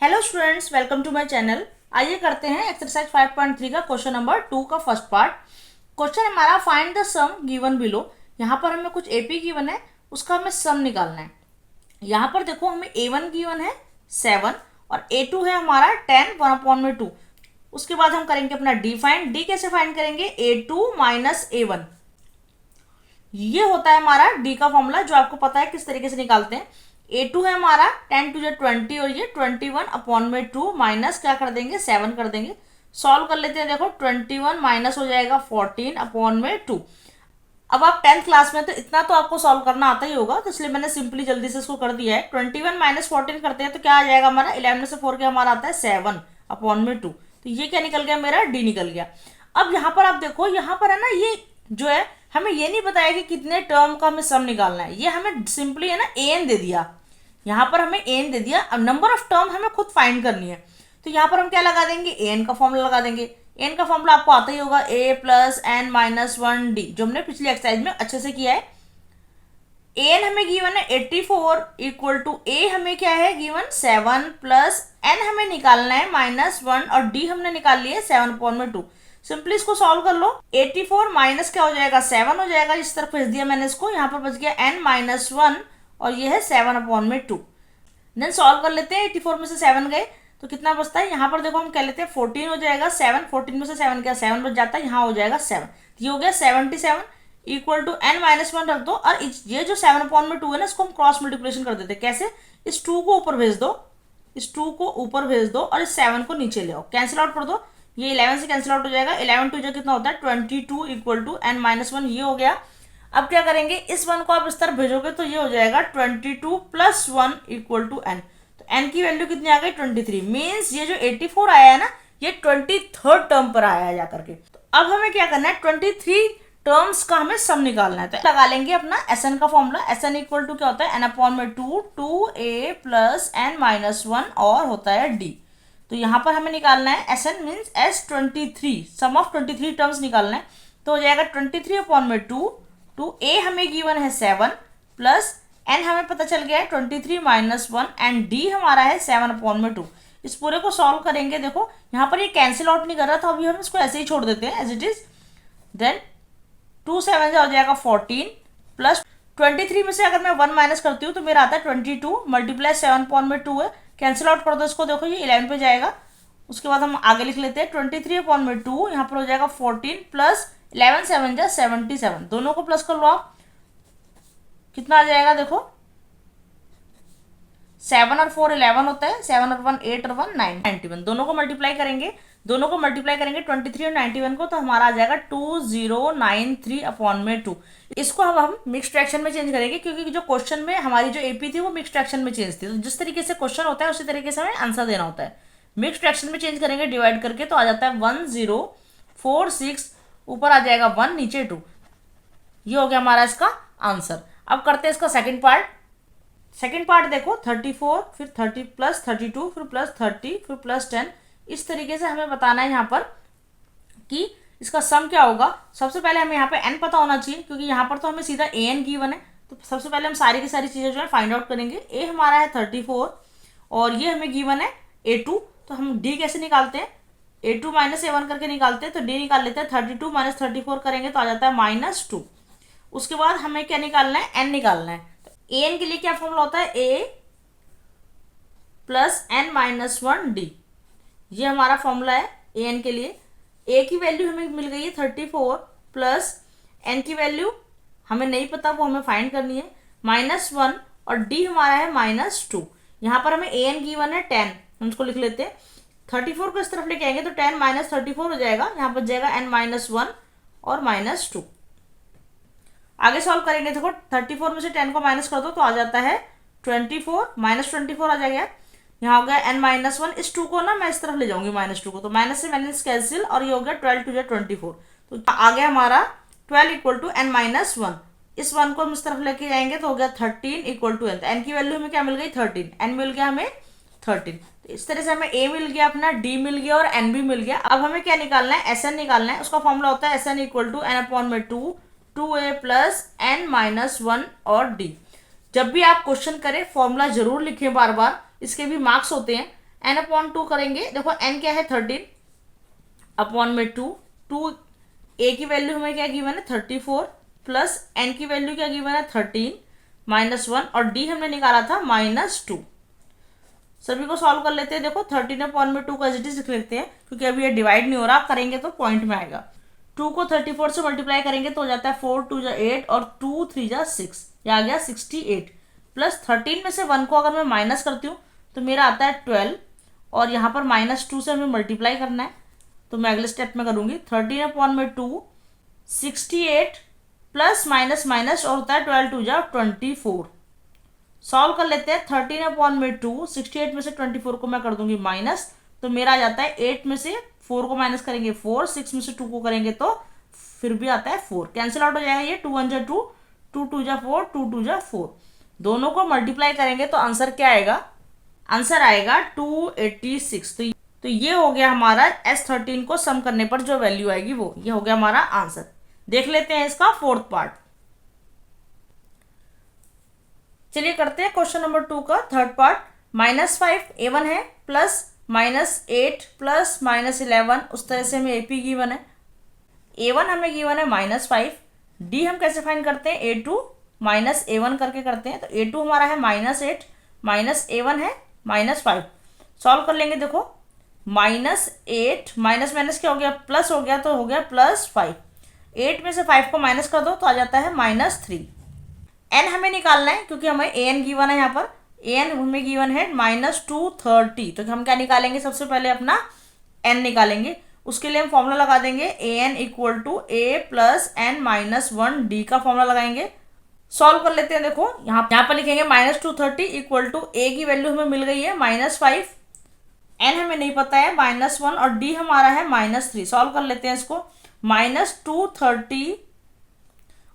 Hello students, welcome to my channel. आइए करते हैं एक्सरसाइज 5.3 का क्वेश्चन नंबर 2 का फर्स्ट पार्ट। क्वेश्चन हमारा find the sum given below. यहाँ पर हमें कुछ एपी गिवन है, उसका हमें सम निकालना है। यहाँ पर देखो हमें A1 गिवन है 7 और A2 है हमारा 10 1/2। उसके बाद हम करेंगे अपना डी फाइंड। डी कैसे फाइंड करेंगे? A2 minus A1। ये होता है हमारा डी का फॉर्मूला, जो आपको पता है किस तरीके से निकालते हैं। A2 है हमारा 10 टू 20 और ये 21/2 माइनस क्या कर देंगे 7 कर देंगे। सॉल्व कर लेते हैं। देखो 21 माइनस हो जाएगा 14/2। अब आप 10th क्लास में तो इतना तो आपको सॉल्व करना आता ही होगा, तो इसलिए मैंने सिंपली जल्दी से इसको कर दिया है। 21 माइनस 14 करते हैं तो क्या आ जाएगा हमारा 11 में से 4 के हमारा आता है 7/2। तो ये क्या निकल गया मेरा? डी निकल गया। अब यहाँ पर आप देखो, यहाँ पर है ना, ये जो है हमें ये नहीं बताया कि कितने टर्म का हमें सम निकालना है। ये हमें सिंपली है ना एन दे दिया। यहाँ पर हमें एन दे दिया। अब नंबर ऑफ टर्म हमें खुद फाइंड करनी है। तो यहाँ पर हम क्या लगा देंगे? एन का फॉर्मूला लगा देंगे। एन का फॉर्मूला आपको आता ही होगा, a plus N minus 1d, जो हमने पिछली एक्सरसाइज में अच्छे से किया है। एन हमें गिवन है 84 इक्वल टू ए हमें क्या है गिवन 7 प्लस एन हमें निकालना है -1 और डी हमने निकाल लिया है 7/2। सिंपली इसको सॉल्व कर लो। 84 माइनस क्या हो जाएगा 7 हो जाएगा, इस तरफ भेज दिया मैंने इसको। यहाँ पर बच गया n माइनस 1 और ये है 7/2। देन सॉल्व कर लेते हैं। 84 में से 7 गए तो कितना बचता है? यहाँ पर देखो हम कह लेते हैं 14 हो जाएगा 7। 14 में से 7 क्या 7 बच जाता है, यहाँ हो जाएगा 7। ये हो गया 77 इक्वल टू n माइनस 1 रख दो और ये जो 7/2 है ना, इसको हम क्रॉस मल्टीप्लिकेशन कर देते हैं। कैसे? इस 2 को ऊपर भेज दो, इस 2 को ऊपर भेज दो और इस 7 को नीचे ले आओ। कैंसिल आउट कर दो, ये 11 से कैंसिल आउट हो जाएगा। 11 टू जो कितना होता है 22 इक्वल टू n माइनस 1। ये हो गया। अब क्या करेंगे, इस 1 को आप इस तरफ भेजोगे तो ये हो जाएगा 22 प्लस 1 इक्वल टू n। तो n की वैल्यू कितनी आ गई 23। मीन्स ये जो 84 आया है ना, ये 23rd टर्म पर आया है जाकर के। तो अब हमें क्या करना है, 23 टर्म्स का हमें सम निकालना है। तो लगा लेंगे अपना Sn का फॉर्मूला। Sn इक्वल टू क्या होता है n/2 2a plus n minus 1 और होता है d। तो यहाँ पर हमें निकालना है Sn means S23, sum of 23 terms निकालना है। तो हो जाएगा 23/2 टू a हमें गिवन है 7 प्लस n हमें पता चल गया है 23 माइनस 1 एंड d हमारा है 7/2। इस पूरे को सॉल्व करेंगे। देखो यहाँ पर ये कैंसिल आउट नहीं कर रहा था, अभी हम इसको ऐसे ही छोड़ देते हैं एज इट इज। देन 2 7 हो जाएगा 14 प्लस 23 में से अगर मैं 1 माइनस करती हूँ तो मेरा आता है 22 मल्टीप्लाई 7/2 है। कैंसिल आउट कर दो इसको। देखो ये 11 पे जाएगा। उसके बाद हम आगे लिख लेते हैं 23/2, यहाँ पर हो जाएगा 14 प्लस 11 7 जा 77। दोनों को प्लस कर लो आप, कितना आ जाएगा? देखो 7 और 4 11 होता है, 7 और 1 8 और 1 9 91। दोनों को मल्टीप्लाई करेंगे, 23 और 91 को, तो हमारा आ जाएगा 2093/2। इसको हम मिक्स फ्रैक्शन में चेंज करेंगे, क्योंकि जो क्वेश्चन में हमारी जो एपी थी वो मिक्स फ्रैक्शन में चेंज थी। तो जिस तरीके से क्वेश्चन होता है उसी तरीके से हमें आंसर देना होता है। मिक्स फ्रैक्शन में चेंज करेंगे डिवाइड करके, तो आ जाता है 1046, ऊपर आ जाएगा 1 नीचे 2। ये हो गया हमारा इसका आंसर। अब करते हैं इसका सेकंड पार्ट। सेकंड पार्ट देखो 34 फिर 30 प्लस 32 फिर प्लस 30 फिर प्लस 10। इस तरीके से हमें बताना है यहाँ पर कि इसका सम क्या होगा। सबसे पहले हमें यहाँ पे n पता होना चाहिए, क्योंकि यहाँ पर तो हमें सीधा an गिवन है। तो सबसे पहले हम सारी की सारी चीज़ें जो है फाइंड आउट करेंगे। a हमारा है 34 और ये हमें गिवन है a2। तो हम d कैसे निकालते हैं? a2 माइनस a1 करके निकालते हैं। तो d निकाल लेते हैं। 32 माइनस 34 करेंगे तो आ जाता है -2। उसके बाद हमें क्या निकालना है? n निकालना है। तो an के लिए क्या फॉर्मूला होता है? a plus n minus 1d। ये हमारा फॉर्मूला है an के लिए। a की वैल्यू हमें मिल गई है 34 प्लस n की वैल्यू हमें नहीं पता, वो हमें फाइंड करनी है -1 और d हमारा है -2। यहाँ पर हमें an गिवन है 10, हम इसको लिख लेते हैं। 34 को इस तरफ लेके आएंगे तो 10 माइनस 34 हो जाएगा। यहाँ पर जाएगा n माइनस 1 और -2। आगे सॉल्व करेंगे। देखो 34 में से 10 को माइनस कर दो तो आ जाता है 24 -24 आ जाएगा। यहाँ हो गया n माइनस 1। इस 2 को ना मैं इस तरफ ले जाऊंगी -2 को, तो माइनस से माइनस कैंसिल और ये हो गया 12 टू 24। तो आ गया हमारा 12 इक्वल टू n माइनस 1। इस 1 को हम इस तरफ लेके जाएंगे तो हो गया 13 इक्वल टू n। n की वैल्यू हमें क्या मिल गई 13, n मिल गया हमें 13। तो इस तरह से हमें a मिल गया, अपना d मिल गया और n भी मिल गया। अब हमें क्या निकालना है? Sn निकालना है। उसका फॉर्मूला होता है Sn equal to n/2 2a plus n minus 1 और d। जब भी आप क्वेश्चन करें फॉर्मूला जरूर लिखें बार बार, इसके भी मार्क्स होते हैं। n/2 करेंगे, देखो n क्या है 13 अपॉन में 2, a की वैल्यू हमें क्या गिवन है 34 प्लस n की वैल्यू क्या गिवन है 13 -1 और d हमने निकाला था -2। सभी को सॉल्व कर लेते हैं। देखो 13/2 का एज इट इज लिख लेते हैं क्योंकि अभी ये डिवाइड नहीं हो रहा, करेंगे तो पॉइंट में आएगा। 2 को 34 से मल्टीप्लाई करेंगे तो हो जाता है 4 2 8 और 2 3 6, ये आ गया 68 प्लस 13 में से 1 को अगर मैं माइनस करती हूँ तो मेरा आता है 12 और यहाँ पर -2 से हमें मल्टीप्लाई करना है, तो मैं अगले स्टेप में करूँगी। 13/2 68 प्लस माइनस माइनस और होता है 12 2 24। सॉल्व कर लेते हैं। 13/2 68 में से 24 को मैं कर दूंगी माइनस, तो मेरा आ जाता है 8 में से 4 को माइनस करेंगे 4, 6 में से 2 को करेंगे तो फिर भी आता है 4, कैंसिल आउट हो जाएगा ये। 2 1 2, 2 2 4, 2 2 4, दोनों को मल्टीप्लाई करेंगे तो आंसर क्या आएगा, आंसर आएगा 286। तो ये हो गया हमारा S13 को सम करने पर जो वैल्यू आएगी वो, ये हो गया हमारा आंसर। देख लेते हैं इसका फोर्थ पार्ट। चलिए करते हैं क्वेश्चन नंबर 2 का थर्ड पार्ट। -5 A1 है प्लस -8 प्लस -11, उस तरह से हमें AP गिवन है। A1 हमें गिवन है -5, D हम कैसे फाइंड करते हैं, A2 -A1 करके करते हैं। तो A2 हमारा है -8 -A1 है -5। सॉल्व कर लेंगे। देखो -8 माइनस माइनस क्या हो गया, प्लस हो गया, तो हो गया +5। 8 में से 5 को माइनस कर दो तो आ जाता है -3। n हमें निकालना है क्योंकि हमें an गिवन है, यहाँ पर an हमें गिवन है -230। तो हम क्या निकालेंगे, सबसे पहले अपना n निकालेंगे। उसके लिए हम फॉर्मूला लगा देंगे an = a + n-1 d का फॉर्मूला लगाएंगे। सॉल्व कर लेते हैं। देखो यहाँ पर लिखेंगे -230 = a की वैल्यू हमें मिल गई है -5, n हमें नहीं पता है -1 और d हमारा है -3। सॉल्व कर लेते हैं इसको। -230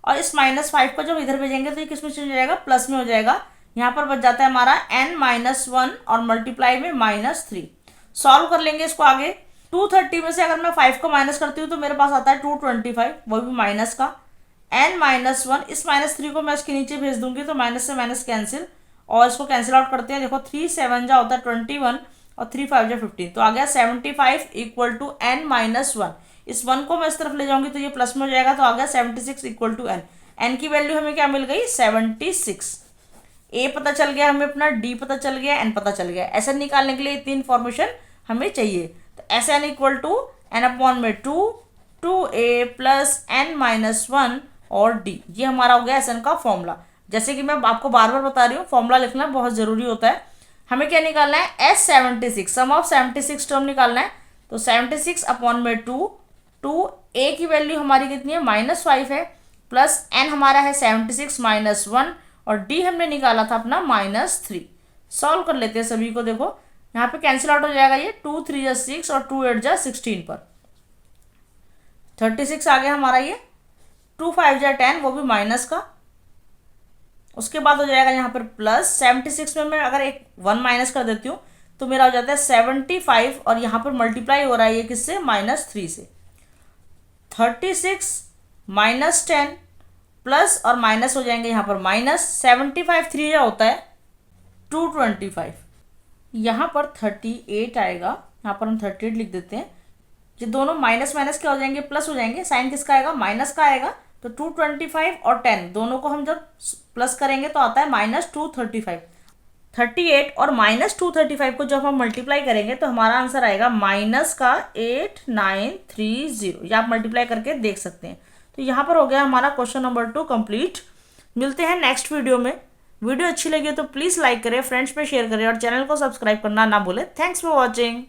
और इस -5 को जब इधर भेजेंगे तो ये किस में चेंज हो जाएगा, प्लस में हो जाएगा। यहाँ पर बच जाता है हमारा n-1 और मल्टीप्लाई में -3। सॉल्व कर लेंगे इसको आगे। 230 में से अगर मैं 5 को माइनस करती हूँ तो मेरे पास आता है 225, वो भी माइनस का। n-1 इस -3 को मैं इसके नीचे भेज दूंगी तो माइनस से माइनस कैंसिल, और इसको कैंसिल आउट करते हैं। देखो 3 7 जा होता है 21 और 3 5 जा 15, तो आ गया 75 = n-1। इस 1 को मैं इस तरफ ले जाऊंगी तो ये प्लस में हो जाएगा, तो आ गया 76 = n। n की वैल्यू हमें क्या मिल गई 76। a पता चल गया हमें, अपना d पता चल गया, n पता चल गया। SN निकालने के लिए इतनी इन्फॉर्मेशन हमें चाहिए। तो SN = n/2 2a + n-1 और d, ये हमारा हो गया SN का फॉर्मूला। जैसे कि मैं आपको बार बार बता रही हूँ, फॉर्मूला लिखना बहुत ज़रूरी होता है। हमें क्या निकालना है, S76 सम ऑफ 76 टर्म निकालना है। तो 76/2 a की वैल्यू हमारी कितनी है -5 है, प्लस n हमारा है 76 -1 और d हमने निकाला था अपना -3। सॉल्व कर लेते हैं सभी को। देखो यहाँ पे कैंसिल आउट हो जाएगा ये, 2 3 जा 6 और 2 8 जा 16 पर 36 आ गया हमारा ये। 2 5 जा 10, वो भी माइनस का। उसके बाद हो जाएगा यहाँ पर प्लस 76 में मैं अगर एक 1 माइनस कर देती हूँ तो मेरा हो जाता है 75 और यहाँ पर मल्टीप्लाई हो रहा है ये किससे, -3 से। 36 -10 प्लस और माइनस हो जाएंगे यहाँ पर -75 3 जा होता है 225। यहाँ पर 38 आएगा, यहाँ पर हम 38 लिख देते हैं। ये दोनों माइनस माइनस क्या हो जाएंगे, प्लस हो जाएंगे। साइन किसका आएगा, माइनस का आएगा। तो 225 और 10 दोनों को हम जब प्लस करेंगे तो आता है -235। 38 और -235 को जब हम मल्टीप्लाई करेंगे तो हमारा आंसर आएगा -8930। या आप मल्टीप्लाई करके देख सकते हैं। तो यहाँ पर हो गया हमारा क्वेश्चन नंबर 2 कंप्लीट। मिलते हैं नेक्स्ट वीडियो में। वीडियो अच्छी लगी तो प्लीज़ लाइक करें, फ्रेंड्स में शेयर करें और चैनल को सब्सक्राइब करना ना भूलें। Thanks for watching.